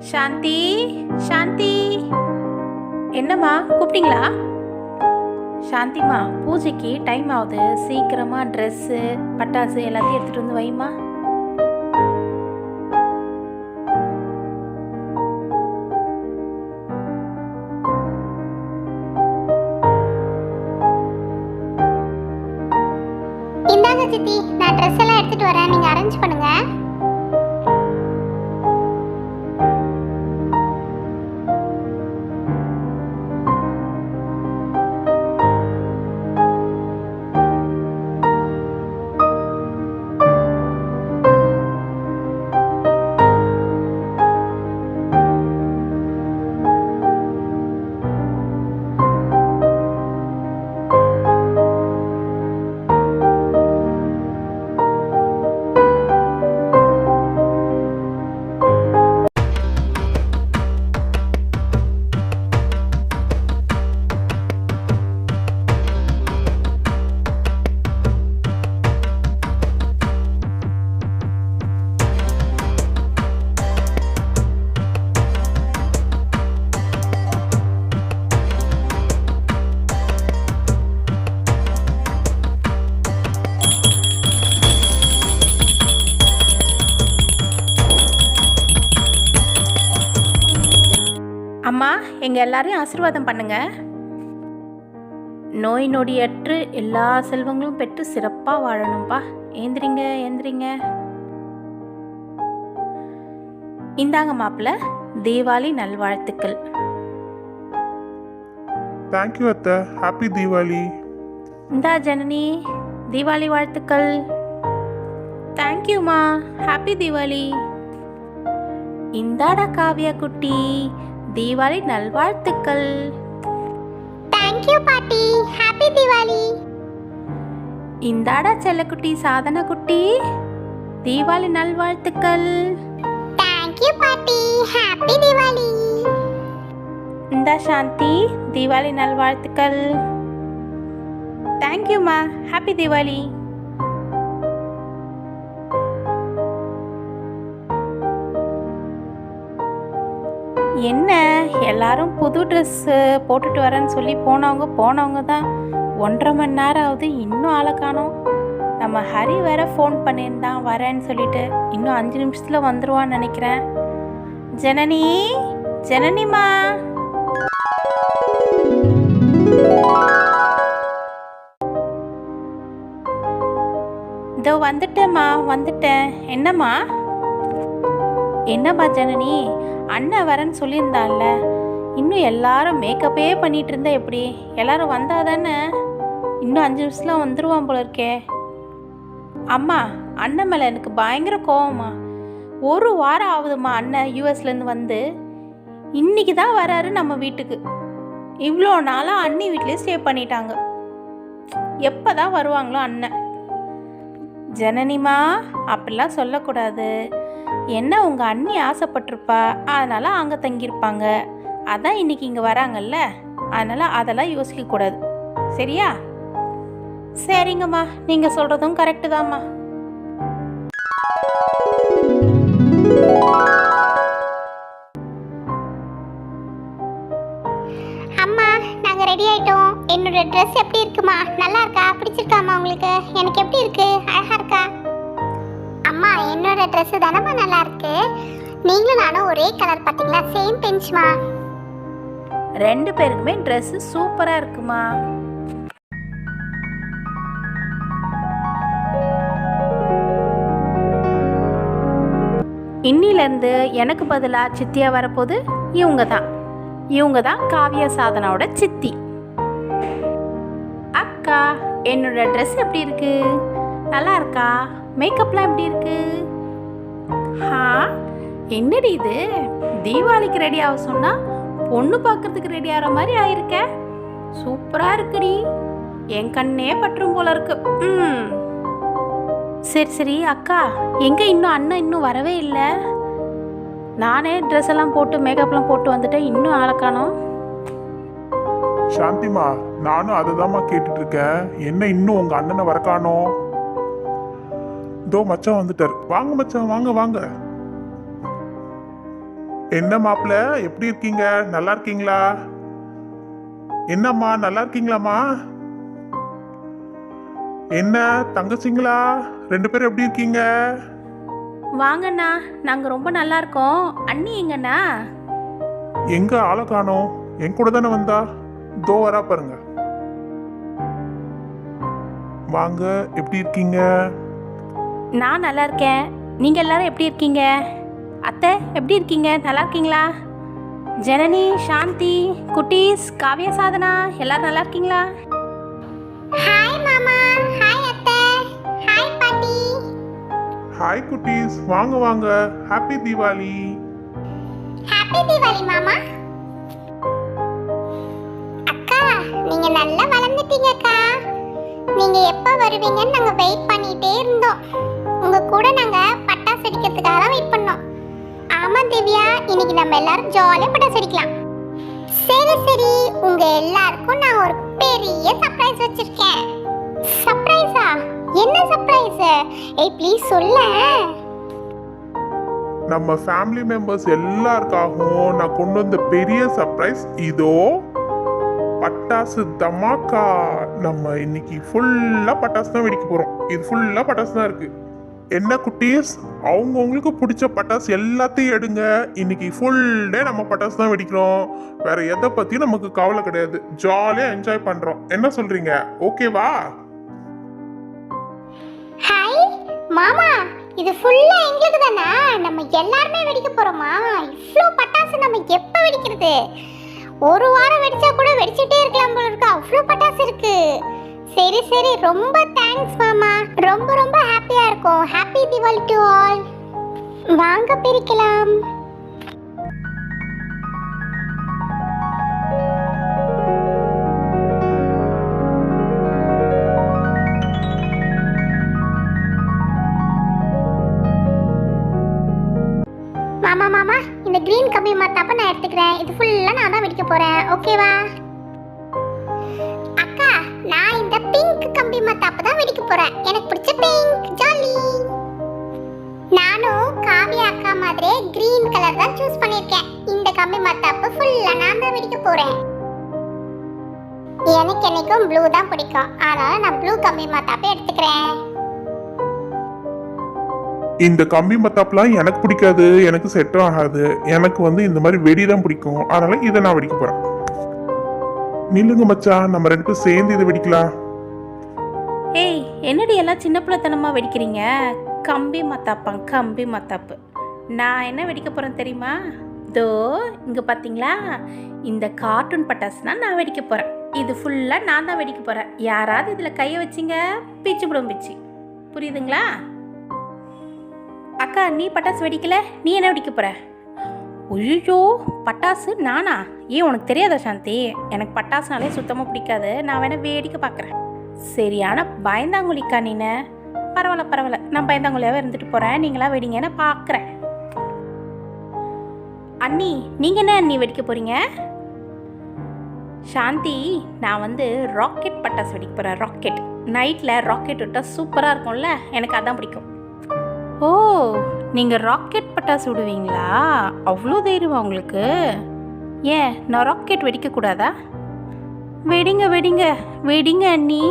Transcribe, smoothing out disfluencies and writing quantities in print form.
சாந்தி, சாந்தி, என்னம்மா கூப்பிட்டீங்களா? சாந்திம்மா, பூஜைக்கு டைம் ஆகுது, சீக்கிரமா ட்ரெஸ்ஸு பட்டாசு எல்லாத்தையும் எடுத்துட்டு வந்து வைம்மா. இந்தாங்க சித்தி, நான் ட்ரெஸ் எல்லாம் எடுத்துட்டு வரேன், நீங்க அரேஞ்ச் பண்ணுங்க. அம்மா, எங்கள் எல்லாரையும் ஆசீர்வாதம் பண்ணுங்க. நோய் நொடியற்று எல்லா செல்வங்களும் பெற்று சிறப்பாக வாழணும்ப்பா. ஏந்திரிங்க ஏந்திரிங்க. இந்தாங்க மாப்பிள்ள, தீபாவளி நல்வாழ்த்துக்கள். தேங்க்யூ அத்தை, ஹாப்பி தீபாவளி. இந்தா ஜனனி, தீபாவளி வாழ்த்துக்கள். தேங்க்யூம்மா, ஹாப்பி தீபாவளி. இந்தாடா காவியா குட்டி, தீபாவளி நல்வாழ்த்துக்கள். தேங்க்யூ பாட்டி, ஹாப்பி தீபாவளி. இந்தாடா செல்லக்குட்டி சாதன குட்டி, தீபாவளி நல்வாழ்த்துக்கள். தேங்க்யூ பாட்டி, ஹாப்பி தீபாவளி. இந்தா சாந்தி, தீபாவளி நல்வாழ்த்துக்கள். தேங்க்யூம்மா, ஹாப்பி தீபாவளி. என்ன எல்லாரும் புது ட்ரெஸ்ஸு போட்டுட்டு வரேன்னு சொல்லி போனவங்க தான் 1.5 மணி நேரம் ஆகுது, இன்னும் ஆளை காணோம். நம்ம ஹரி வேற ஃபோன் பண்ணியிருந்தான் வரேன்னு சொல்லிட்டு, இன்னும் 5 நிமிஷத்தில் வந்துடுவான்னு நினைக்கிறேன். ஜனனி, ஜனனிமா, இதோ வந்துட்டேம்மா, வந்துட்டேன். என்னம்மா ஜனனி, அண்ணன் வரேன்னு சொல்லியிருந்தான்ல, இன்னும் எல்லாரும் மேக்கப்பே பண்ணிட்டு இருந்தா எப்படி? எல்லாரும் வந்தா தானே? இன்னும் 5 நிமிஷத்தில் வந்துடுவான் போல இருக்கே. அம்மா, அண்ணன் மேலே எனக்கு பயங்கர கோவம்மா. 1 வாரம் ஆகுதும்மா அண்ணன் யூஎஸ்லேருந்து வந்து. இன்னைக்கு தான் வராரு நம்ம வீட்டுக்கு. இவ்வளோ நாளாக அண்ணி வீட்டிலே ஸ்டே பண்ணிட்டாங்க. எப்போ தான் வருவாங்களோ அண்ணன்? ஜனனிமா, அப்படிலாம் சொல்லக்கூடாது. என்ன உங்கள் அண்ணி ஆசைப்பட்டிருப்பா, அதனால் அங்கே தங்கியிருப்பாங்க. அதான் இன்னைக்கு இங்கே வராங்கல்ல, அதனால் அதெல்லாம் யோசிக்கக்கூடாது. சரியா? சரிங்கம்மா, நீங்கள் சொல்கிறதும் கரெக்டு தான்ம்மா. அம்மா, நாங்க ரெடி ஆயிட்டோம். என்னோட ட்ரெஸ் எப்படி இருக்குமா? நல்லா இருக்கா? பிடிச்சிருக்காமா உங்களுக்கு? எனக்கு எப்படி இருக்கு? அழகா இருக்கா? அம்மா, என்னோட ட்ரெஸ் தானம்மா நல்லா இருக்கு. நீங்களும் நானும் ஒரே கலர், பார்த்தீங்களா? சேம் பெஞ்ச்மா. 2 பேருக்குமே ட்ரெஸ்ஸு சூப்பராக இருக்குமா. இன்னிலேருந்து எனக்கு பதிலாக சித்தியாக வரப்போது இவங்க தான் காவியா சாதனாவோட சித்தி. அக்கா, என்னோட ட்ரெஸ் எப்படி இருக்கு? நல்லா இருக்கா? மேக்கப்லாம் எப்படி இருக்கு? என்னடி இது, தீபாவளிக்கு ரெடி ஆக சொன்னா பொண்ணு பார்க்கறதுக்கு ரெடி ஆகிற மாதிரி ஆயிருக்க. சூப்பராக இருக்குடி, என் கண்ணே பற்றும் போல இருக்கு. சரி அக்கா, எங்கே இன்னும் அண்ணன் இன்னும் வரவே இல்லை? நானே ட்ரெஸ் எல்லாம் போட்டு மேக்கப்லாம் போட்டு வந்துட்டேன், இன்னும் ஆளை காணோம். சாந்திமா, நானும் அதை தான்மா கேட்டுட்டு இருக்கேன். என்ன இன்னும் உங்க அண்ணனை வர காணோம்? இதோ மச்சான் வந்துட்டார். வாங்க மச்சான், வாங்க வாங்க. என்ன மாப்பிள்ள எப்படி இருக்கீங்க? நல்லா இருக்கீங்களா? என்னம்மா நல்லா இருக்கீங்களாம்மா? என்ன தங்கச்சிங்களா? 2 பேரும் எப்படி இருக்கீங்க? வாங்கண்ணா, நாங்கள் ரொம்ப நல்லா இருக்கோம். அண்ணி எங்கண்ணா? எங்க ஆளை காணோம்? என் கூட தானே வந்தா. தோ வரா பாருங்க. வாங்க, எப்படி இருக்கீங்க? நான் நல்லா இருக்கேன். நீங்கள் எல்லாரும் எப்படி இருக்கீங்க? அத்தை எப்படி இருக்கீங்க? நல்லா இருக்கீங்களா? ஜனனி, சாந்தி, குட்டீஸ், காவியா, சாதனா எல்லாரும் நல்லா இருக்கீங்களா? ஹாய் மாமா, ஹாய் அத்தை, ஹாய் பாட்டி. ஹாய் குட்டீஸ், வாங்க வாங்க. ஹாப்பி தீபாவளி. ஹாப்பி தீபாவளி மாமா. அக்கா, நீங்க நல்லா வளர்ந்துட்டீங்க அக்கா. நீங்க எப்ப வருவீங்கன்னு நாங்க வெயிட் பண்ணிட்டே இருந்தோம். உங்க கூட நாங்க பட்டாசு வெடிக்கிறதுக்காக தான் வெயிட் பண்ணோம். ஆமா திவ்யா, இன்னைக்கு நம்ம எல்லாரும் ஜாலியா பட்டாசு வெடிக்கலாம். சரி சரி, உங்க எல்லாருக்கும் நான் ஒரு பெரிய சர்ப்ரைஸ் வச்சிருக்கேன். சர்ப்ரைஸா? என்ன சர்ப்ரைஸ்? ஏய் ப்ளீஸ் சொல்ல. நம்ம ஃபேமிலி மெம்பர்ஸ் எல்லாருக்காகவும் நான் கொண்டு வந்த பெரிய சர்ப்ரைஸ் இதோ. பட்டாசு தமாக்கா. நம்ம இன்னைக்கு ஃபுல்லா பட்டாசு தான் வெடிக்க போறோம். இது ஃபுல்லா பட்டாசு தான் இருக்கு. என்ன குட்டீஸ், அவங்கவுங்களுக்கு பிடிச்ச பட்டாசு எல்லாத்தையும் எடுங்க. இன்னைக்கு ஃபுல் டே நம்ம பட்டாசு தான் வெடிக்கிறோம். வேற எதை பத்தியும் நமக்கு கவலை கிடையாது. ஜாலியா என்ஜாய் பண்றோம். என்ன சொல்றீங்க? ஓகேவா? ஹாய் மாமா, இது ஃபுல்லா எங்களுக்கு தானா? நம்ம எல்லாருமே வெடிக்க போறோமா? இவ்ளோ பட்டாசு நம்ம எப்ப வெடிக்கிறது? ஒரு வாரம் வெடிச்சா கூட வெடிச்சிட்டே இருக்கலாம் போல இருக்கு. அவ்ளோ பட்டாசு இருக்கு. சரி சரி, ரொம்ப தேங்க்ஸ் மாமா. ரொம்ப ரொம்ப ஹாப்பியா இருக்கும். Happy Deepavali to all. வாங்க பிரிக்கலாம். மாமா மாமா, இந்த கிரீன் கம்பி மத்தாப்ப நான் எடுத்துக்கிறேன். இது ஃபுல்லா நான் தான் வெடிக்க போறேன். ஓகேவா? அக்கா, நான் இந்த பிங்க் கம்பி மத்தாப்ப தான் வெடிக்க போறேன். எனக்கு பிடிச்ச பிங்க். ஜாலி. நானும் காவியா அக்கா மாதிரி கிரீன் கலர் தான் சூஸ் பண்ணிருக்கேன். இந்த கம்பி மத்தாப்ப ஃபுல்லா நான் தான் வெடிக்க போறேன். எனக்கு என்னைக்கும் ப்ளூ தான் பிடிக்கும். அதனால நான் ப்ளூ கம்பி மத்தாப்ப எடுத்துக்கிறேன். இந்த கம்பி மத்தாப்புலாம் எனக்கு பிடிக்காது. எனக்கு செட் ஆகாது. எனக்கு இந்த மாதிரி வெடி தான் பிடிக்கும். அதனால இதை நான் வெடிக்க போறேன். நில்லுங்க மச்சான், நம்ம 2 பேரும் சேர்ந்து இதை வெடிக்கலாம். ஏய், என்னடி எல்லாம் சின்ன பிள்ளைத்தனமாக வெடிக்கிறீங்க? கம்பி மத்தாப்பாங்க, கம்பி மத்தாப்பு. நான் என்ன வெடிக்க போகிறேன் தெரியுமா? தோ இங்கே பார்த்தீங்களா, இந்த கார்ட்டூன் பட்டாசு தான் நான் வெடிக்க போகிறேன். இது ஃபுல்லாக நான் தான் வெடிக்க போகிறேன். யாராவது இதில் கையை வச்சிங்க பிச்சு விடும் பிச்சு. புரியுதுங்களா? அக்கா, நீ பட்டாசு வெடிக்கல, நீ என்ன வெடிக்க போகிற? ஐயோ, பட்டாசு நானா? ஏன் உனக்கு தெரியாதா சாந்தி? எனக்கு பட்டாசுனாலே சுத்தமாக பிடிக்காது. நான் வேணா வேடிக்கை பார்க்குறேன். சரியான பயந்தாங்குழிக்கா நீனு. பரவாயில்ல பரவாயில்ல, நான் பயந்தாங்குழியாவே இருந்துட்டு போகிறேன். நீங்களாம் வெடிங்க, நான் பார்க்குறேன். அண்ணி, நீங்கள் என்ன அண்ணி வெடிக்க போகிறீங்க? சாந்தி, நான் ராக்கெட் பட்டாசு வெடிக்க போகிறேன். ராக்கெட். நைட்டில் ராக்கெட் விட்டால் சூப்பராக இருக்கும்ல, எனக்கு அதான் பிடிக்கும். ஓ, நீங்கள் ராக்கெட் பட்டாசு விடுவீங்களா? அவ்வளோ தைரியமா உங்களுக்கு? ஏன் நான் ராக்கெட் வெடிக்கக்கூடாதா? வெடிங்க வெடிங்க வெடிங்க அண்ணி.